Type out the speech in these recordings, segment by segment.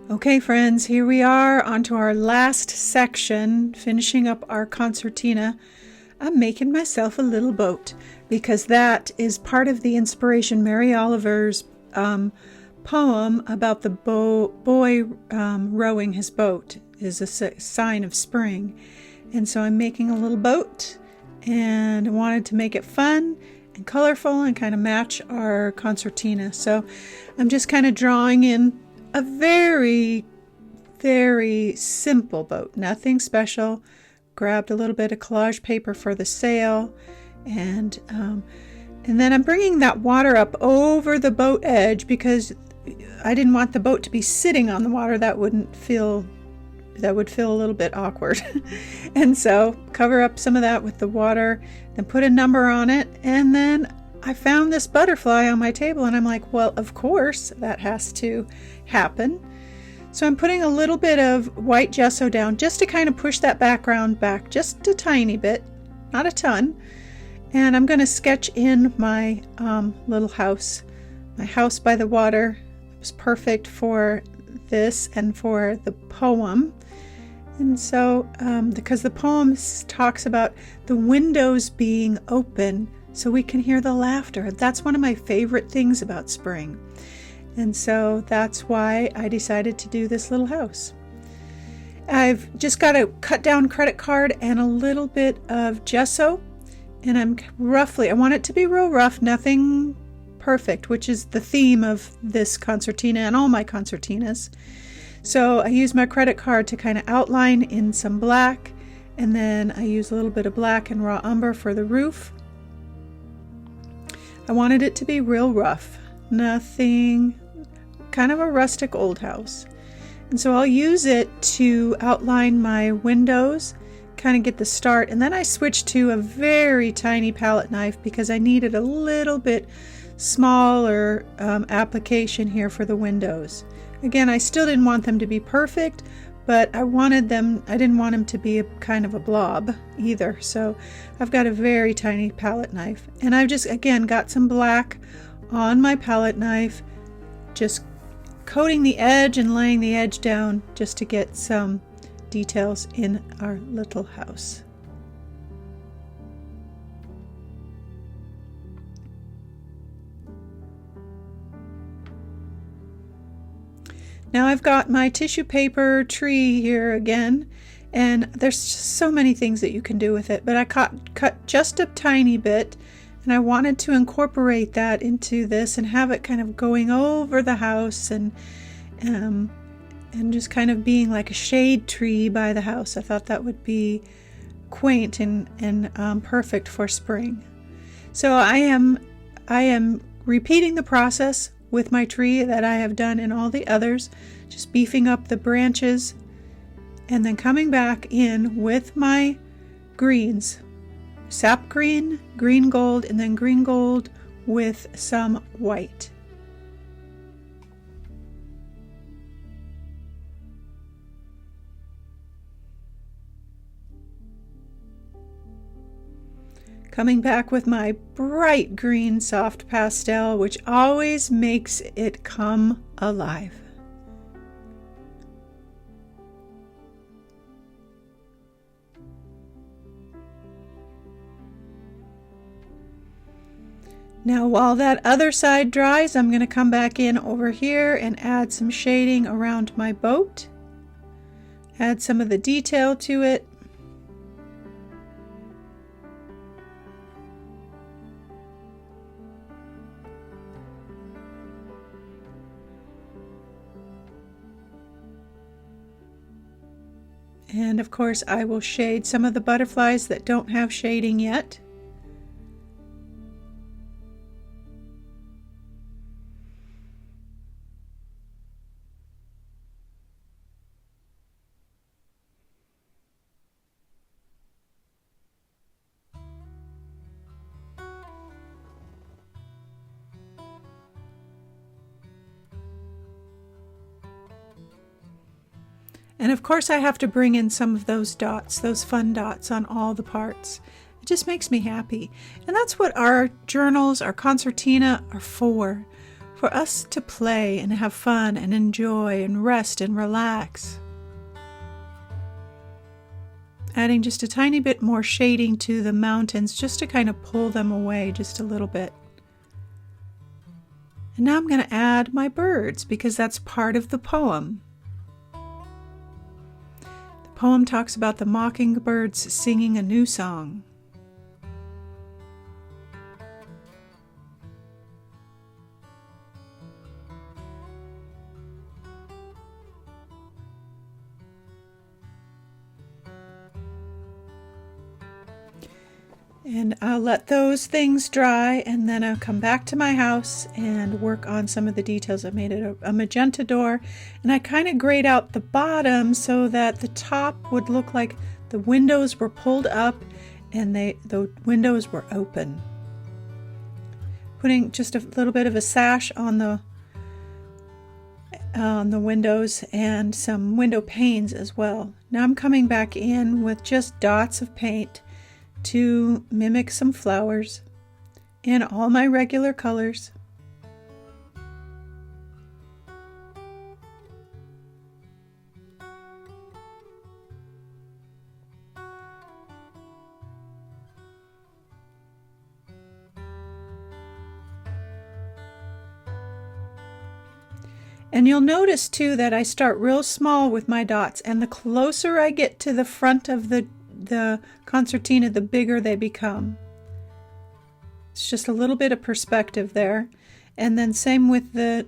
Okay, friends, here we are onto our last section, finishing up our concertina. I'm making myself a little boat because that is part of the inspiration. Mary Oliver's poem about the boy rowing his boat is a sign of spring. And so I'm making a little boat, and I wanted to make it fun and colorful and kind of match our concertina. So I'm just kind of drawing in a very, very simple boat, nothing special. Grabbed a little bit of collage paper for the sail, and then I'm bringing that water up over the boat edge because I didn't want the boat to be sitting on the water. That would feel a little bit awkward. And so cover up some of that with the water, then put a number on it, and then I found this butterfly on my table, and I'm like, well, of course that has to happen. So I'm putting a little bit of white gesso down just to kind of push that background back just a tiny bit, not a ton. And I'm going to sketch in my little house. My house by the water was perfect for this and for the poem. And so, because the poem talks about the windows being open so we can hear the laughter. That's one of my favorite things about spring. And so that's why I decided to do this little house. I've just got a cut down credit card and a little bit of gesso. And I want it to be real rough, nothing perfect, which is the theme of this concertina and all my concertinas. So I use my credit card to kind of outline in some black, and then I use a little bit of black and raw umber for the roof. I wanted it to be real rough, nothing, kind of a rustic old house. And so I'll use it to outline my windows, kind of get the start, and then I switched to a very tiny palette knife because I needed a little bit smaller application here for the windows. Again, I still didn't want them to be perfect, but I didn't want them to be a kind of a blob either. So I've got a very tiny palette knife, and I've just, again, got some black on my palette knife, just coating the edge and laying the edge down just to get some details in our little house. Now I've got my tissue paper tree here again, and there's just so many things that you can do with it, but I cut just a tiny bit, and I wanted to incorporate that into this and have it kind of going over the house and just kind of being like a shade tree by the house. I thought that would be quaint and perfect for spring. So I am repeating the process with my tree that I have done in all the others, just beefing up the branches and then coming back in with my greens, sap green, green gold, and then green gold with some white. Coming back with my bright green soft pastel, which always makes it come alive. Now while that other side dries, I'm going to come back in over here and add some shading around my boat. Add some of the detail to it. And of course, I will shade some of the butterflies that don't have shading yet. And of course I have to bring in some of those dots, those fun dots on all the parts. It just makes me happy. And that's what our journals, our concertina are for for us to play and have fun and enjoy and rest and relax. Adding just a tiny bit more shading to the mountains just to kind of pull them away just a little bit. And now I'm going to add my birds because that's part of the poem. The poem talks about the mockingbirds singing a new song. And I'll let those things dry, and then I'll come back to my house and work on some of the details. I made it a magenta door, and I kind of grayed out the bottom so that the top would look like the windows were pulled up and the windows were open. Putting just a little bit of a sash on the windows and some window panes as well. Now I'm coming back in with just dots of paint to mimic some flowers in all my regular colors. And you'll notice too that I start real small with my dots, and the closer I get to the front of the concertina, the bigger they become. It's just a little bit of perspective there. And then same with the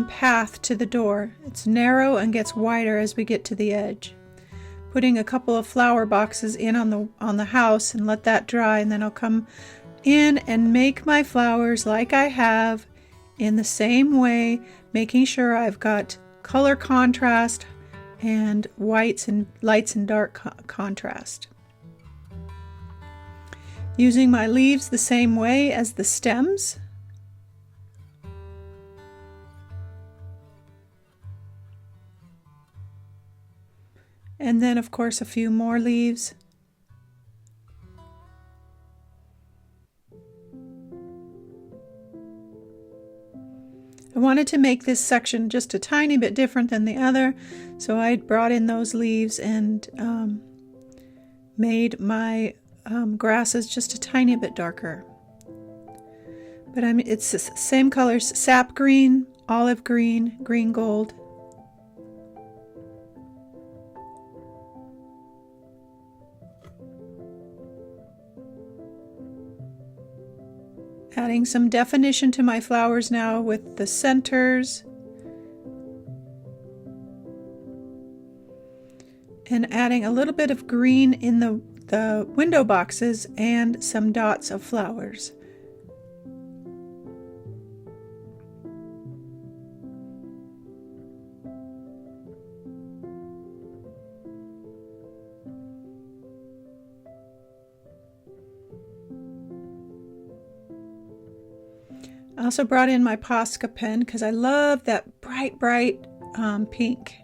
path to the door. It's narrow and gets wider as we get to the edge. Putting a couple of flower boxes in on the house and let that dry, and then I'll come in and make my flowers like I have in the same way, making sure I've got color contrast and whites and lights and dark contrast. Using my leaves the same way as the stems. And then of course a few more leaves. I wanted to make this section just a tiny bit different than the other, so I brought in those leaves and made my grasses just a tiny bit darker. But it's the same colors: sap green, olive green, green gold. Adding some definition to my flowers now with the centers. And adding a little bit of green in the window boxes and some dots of flowers. I also brought in my Posca pen because I love that bright pink.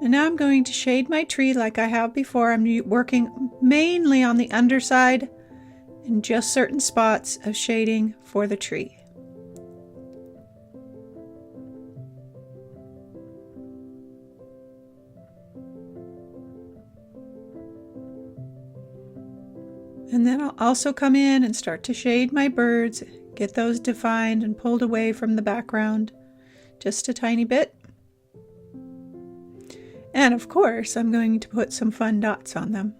And now I'm going to shade my tree like I have before. I'm working mainly on the underside and just certain spots of shading for the tree. And then I'll also come in and start to shade my birds, get those defined and pulled away from the background just a tiny bit. And of course, I'm going to put some fun dots on them.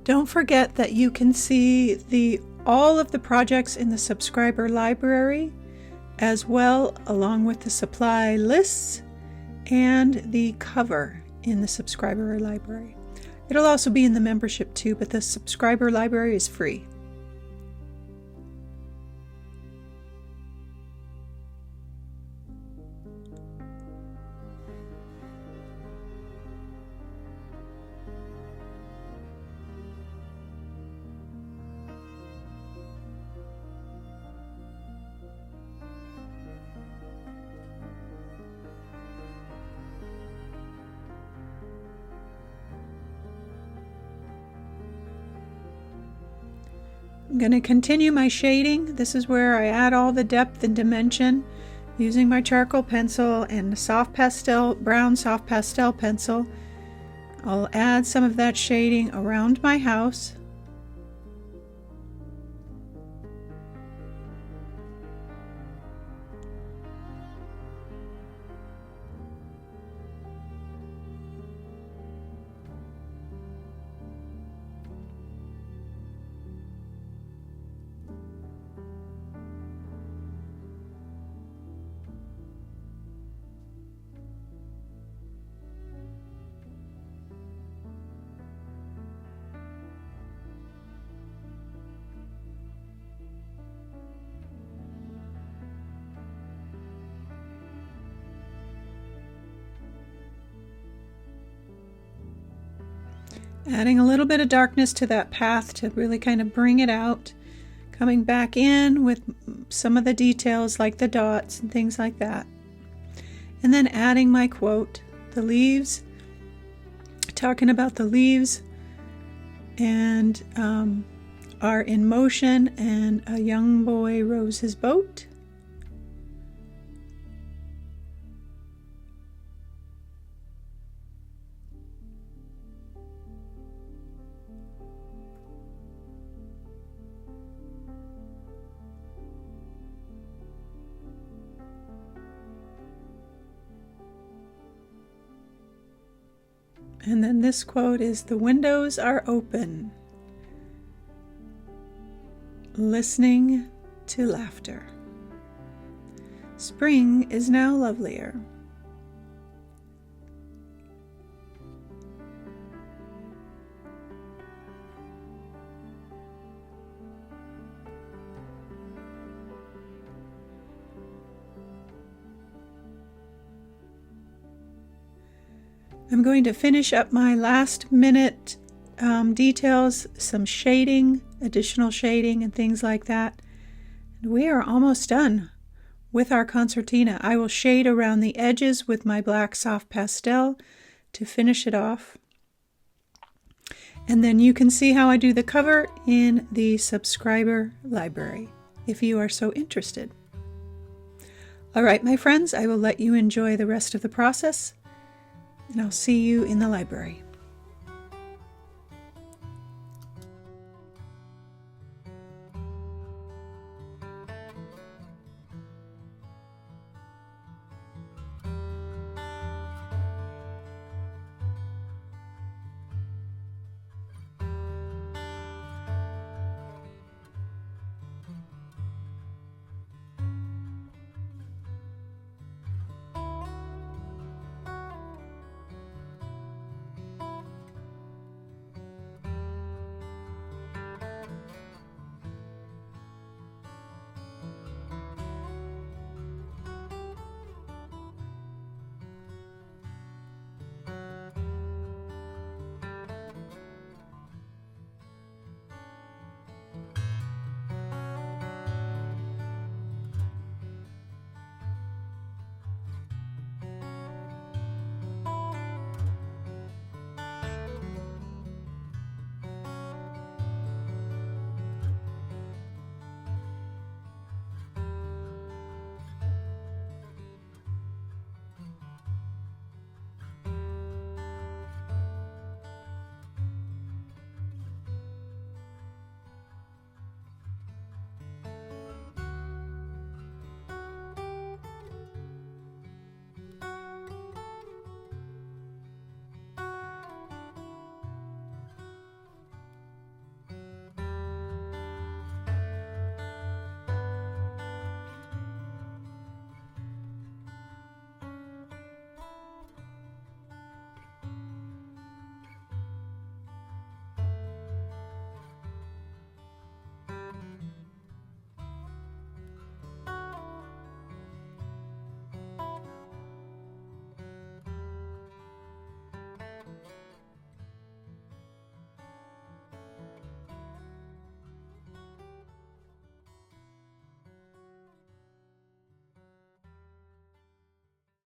Don't forget that you can see all of the projects in the subscriber library, as well along with the supply lists and the cover in the subscriber library. It'll also be in the membership too, but the subscriber library is free. I'm going to continue my shading. This is where I add all the depth and dimension using my charcoal pencil and the soft pastel, brown soft pastel pencil. I'll add some of that shading around my house. Adding a little bit of darkness to that path to really kind of bring it out. Coming back in with some of the details like the dots and things like that. And then adding my quote, the leaves, talking about the leaves and are in motion and a young boy rows his boat. And then this quote is, "The windows are open, listening to laughter. Spring is now lovelier." I'm going to finish up my last minute details, some shading, additional shading and things like that. And we are almost done with our concertina. I will shade around the edges with my black soft pastel to finish it off. And then you can see how I do the cover in the subscriber library if you are so interested. All right, my friends, I will let you enjoy the rest of the process, and I'll see you in the library.